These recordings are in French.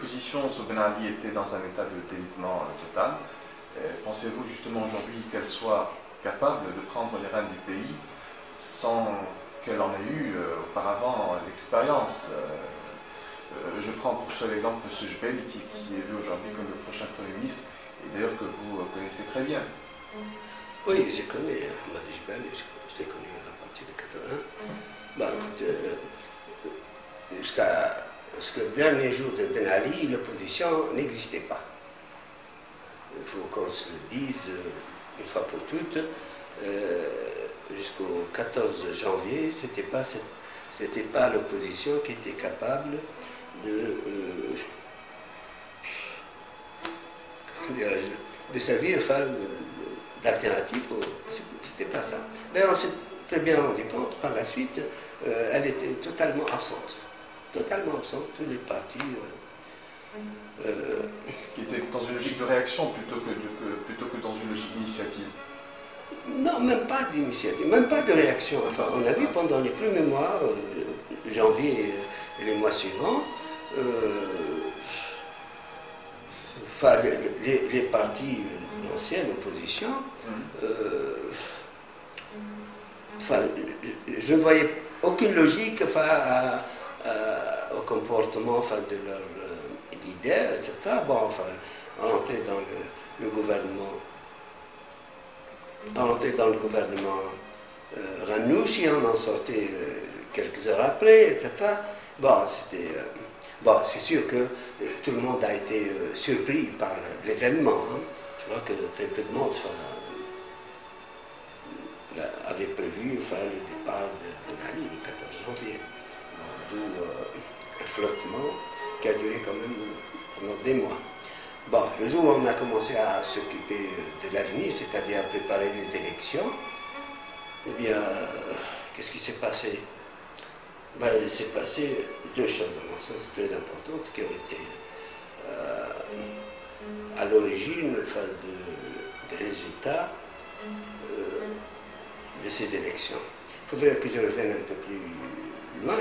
l'opposition sous Ben Ali était dans un état de délitement total. Pensez-vous justement aujourd'hui qu'elle soit capable de prendre les rênes du pays sans qu'elle en ait eu auparavant l'expérience? Je prends pour seul exemple M. Jbel qui est vu aujourd'hui comme le prochain Premier ministre, et d'ailleurs que vous connaissez très bien. Oui, je connais Ahmad Jbel, je l'ai connu à partir de 81. Bah, écoute, jusqu'au dernier jour de Ben Ali, l'opposition n'existait pas. Il faut qu'on se le dise une fois pour toutes. Jusqu'au 14 janvier, c'était pas l'opposition qui était capable de servir d'alternative. C'était pas ça. D'ailleurs, on s'est très bien rendu compte par la suite, elle était totalement absente. Totalement absente, tous les partis. Qui était dans une logique de réaction plutôt que dans une logique d'initiative. Non, même pas d'initiative, même pas de réaction. Enfin, on a vu pendant les premiers mois, de janvier et les mois suivants, les partis de l'ancienne opposition, je ne voyais aucune logique au comportement de leur leader, etc. Bon, enfin, on entrait dans le gouvernement. On entrait dans le gouvernement Ranouchi, on en sortait quelques heures après, etc. Bon, c'est sûr que tout le monde a été surpris par l'événement. Hein. Je crois que très peu de monde avait prévu le départ de Ben Ali le 14 janvier. Bon, d'où un flottement qui a duré quand même pendant des mois. Bon, le jour où on a commencé à s'occuper de l'avenir, c'est-à-dire à préparer les élections, eh bien, qu'est-ce qui s'est passé? Ben, il s'est passé deux choses, à mon sens, très importantes, qui ont été à l'origine des résultats de ces élections. Il faudrait que je revienne un peu plus loin,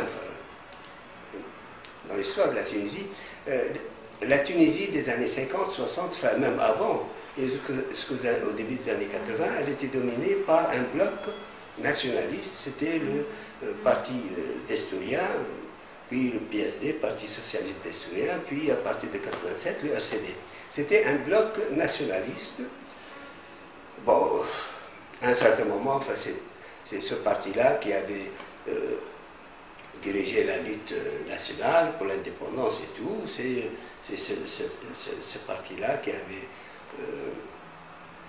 dans l'histoire de la Tunisie. La Tunisie des années 50, 60, enfin même avant, au début des années 80, elle était dominée par un bloc nationaliste. C'était le parti d'Estourien, puis le PSD, Parti socialiste d'Estourien, puis à partir de 87, le RCD. C'était un bloc nationaliste. Bon, à un certain moment, c'est ce parti-là qui avait dirigé la lutte nationale pour l'indépendance et tout. C'est ce parti-là qui avait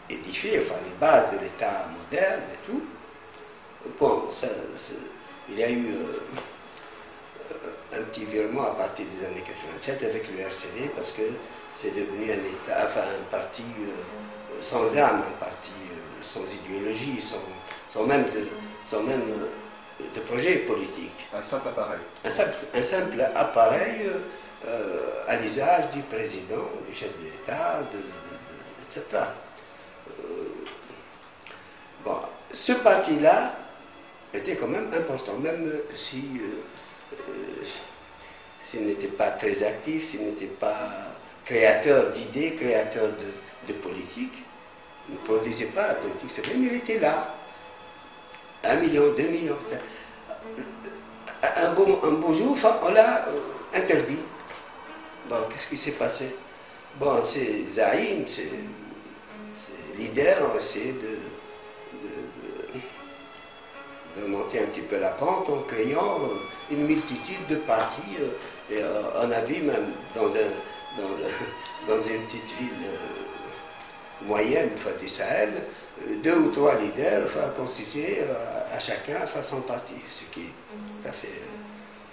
édifié les bases de l'État moderne et tout. Bon, il y a eu un petit virement à partir des années 87 avec le RCD parce que c'est devenu un parti sans âme, un parti sans idéologie, sans même de projet politique. Un simple appareil. Un simple appareil à l'usage du président, du chef de l'État, etc. Bon, ce parti-là était quand même important, même si s'il n'était pas très actif, s'il n'était pas créateur d'idées, créateur de politique. Il ne produisait pas la politique, c'est vrai, mais il était là. 1 million, 2 millions, peut-être. Un beau jour, on l'a interdit. Bon, qu'est-ce qui s'est passé? Bon, ces Zaïm, ces leaders ont essayé de monter un petit peu la pente en créant une multitude de partis. Et on a vu même dans une petite ville moyenne du Sahel, 2 ou 3 leaders constitués à chacun son parti, ce qui est tout à fait...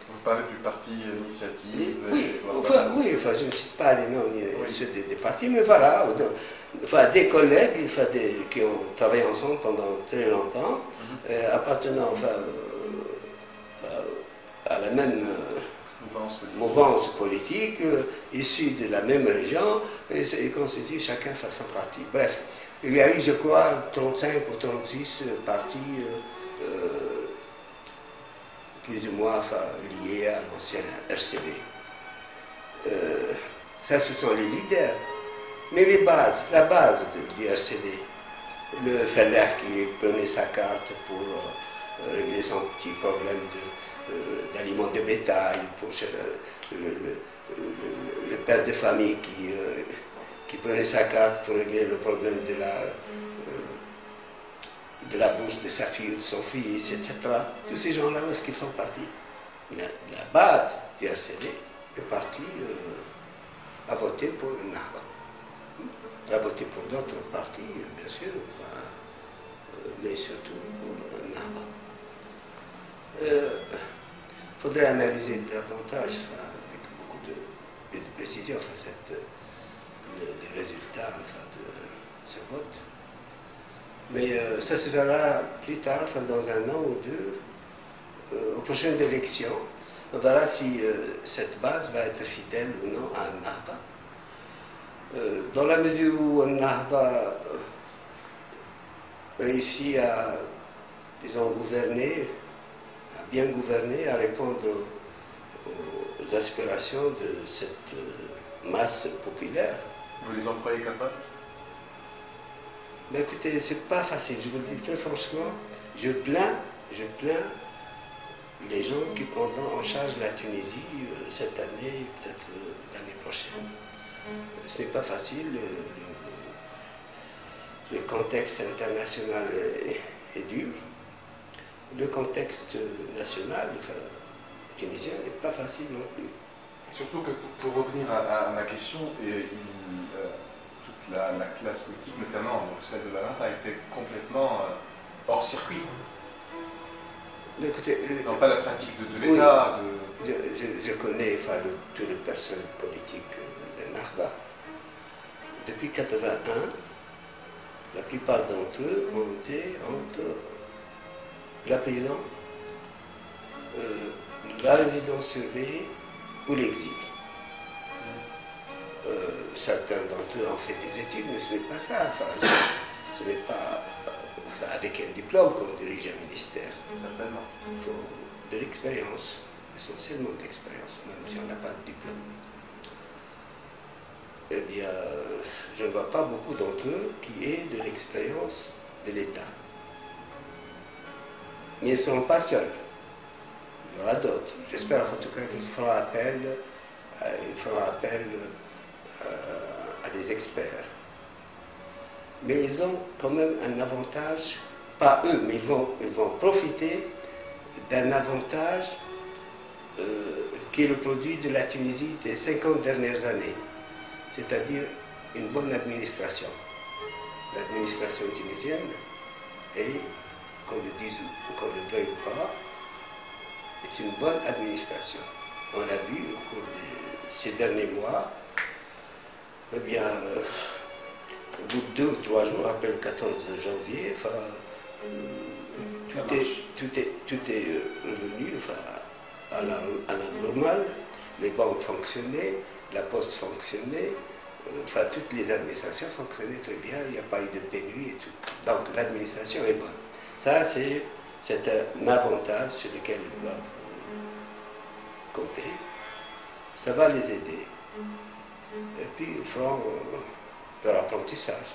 Vous parlez du parti Initiative. Oui, je ne cite pas les noms ni ceux des partis, mais voilà, des collègues qui ont travaillé ensemble pendant très longtemps, appartenant à la même mouvance politique, issus de la même région, et ils constituent chacun son parti. Bref, il y a eu, je crois, 35 ou 36 partis plus ou moins liés à l'ancien RCD. Ça, ce sont les leaders. Mais les bases, la base du RCD, le Feller qui prenait sa carte pour régler son petit problème d'aliments de bétail, pour le père de famille qui prenait sa carte pour régler le problème de la bourse de sa fille ou de son fils, etc. Tous ces gens-là, où est-ce qu'ils sont partis? La base du RCD est partie à voter pour le Nahda. Elle a voté pour d'autres partis, bien sûr, mais surtout pour le Nahda. Il faudrait analyser davantage, avec beaucoup de précision, les résultats de ce vote. Mais ça se verra plus tard, dans un an ou deux, aux prochaines élections. On verra si cette base va être fidèle ou non à Nahda. Dans la mesure où Nahda réussit à, disons, gouverner, à bien gouverner, à répondre aux aspirations de cette masse populaire. Vous les en croyez capables? Mais écoutez, c'est pas facile, je vous le dis très franchement. Je plains les gens qui prendront en charge la Tunisie cette année, peut-être l'année prochaine. Ce n'est pas facile, le contexte international est dur. Le contexte national, tunisien, n'est pas facile non plus. Surtout que pour revenir à ma question, toute la classe politique, notamment donc celle de la Nahda, a été complètement hors circuit. Écoutez, non, pas la pratique de l'État. Oui, je connais tout le personnel politique de Nahda. Depuis 1981, la plupart d'entre eux ont été entre la prison, la résidence surveillée ou l'exil. Certains d'entre eux ont fait des études, mais ce n'est pas ça. Ce n'est pas avec un diplôme qu'on dirige un ministère. Certainement. Il faut de l'expérience, essentiellement de l'expérience, même si on n'a pas de diplôme. Eh bien, je ne vois pas beaucoup d'entre eux qui aient de l'expérience de l'État. Mais ils ne seront pas seuls. Il y en aura d'autres. J'espère en tout cas qu'ils feront appel à des experts. Mais ils ont quand même un avantage, pas eux, mais ils vont profiter d'un avantage qui est le produit de la Tunisie des 50 dernières années, c'est-à-dire une bonne administration. L'administration tunisienne est, qu'on le dise ou qu'on le veuille pas, est une bonne administration. On l'a vu au cours de ces derniers mois, eh bien, au bout de 2 ou 3 jours, après le 14 janvier, tout est revenu à la normale. Les banques fonctionnaient, la poste fonctionnait, toutes les administrations fonctionnaient très bien, il n'y a pas eu de pénurie et tout. Donc l'administration est bonne. Ça, c'est un avantage sur lequel ils doivent compter. Ça va les aider. Et puis ils feront leur apprentissage.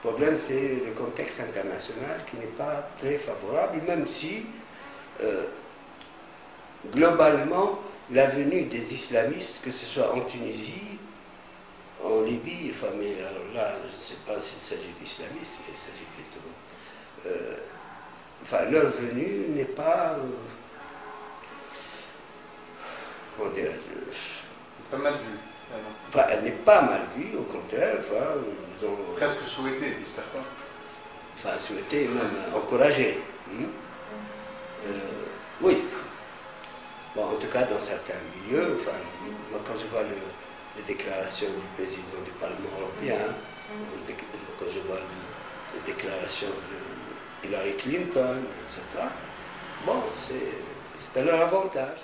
Le problème, c'est le contexte international qui n'est pas très favorable, même si, globalement, la venue des islamistes, que ce soit en Tunisie, en Libye, mais alors là, je ne sais pas s'il s'agit d'islamistes, mais il s'agit plutôt... leur venue n'est pas... comment dirais-je? Pas mal vu. Elle n'est pas mal vue, au contraire. Ils ont presque souhaité, disent certains. Souhaité, même encouragé. Oui. Bon, en tout cas, dans certains milieux, moi, quand je vois les déclarations du président du Parlement européen, quand je vois les déclarations de Hillary Clinton, etc., bon, c'est à leur avantage.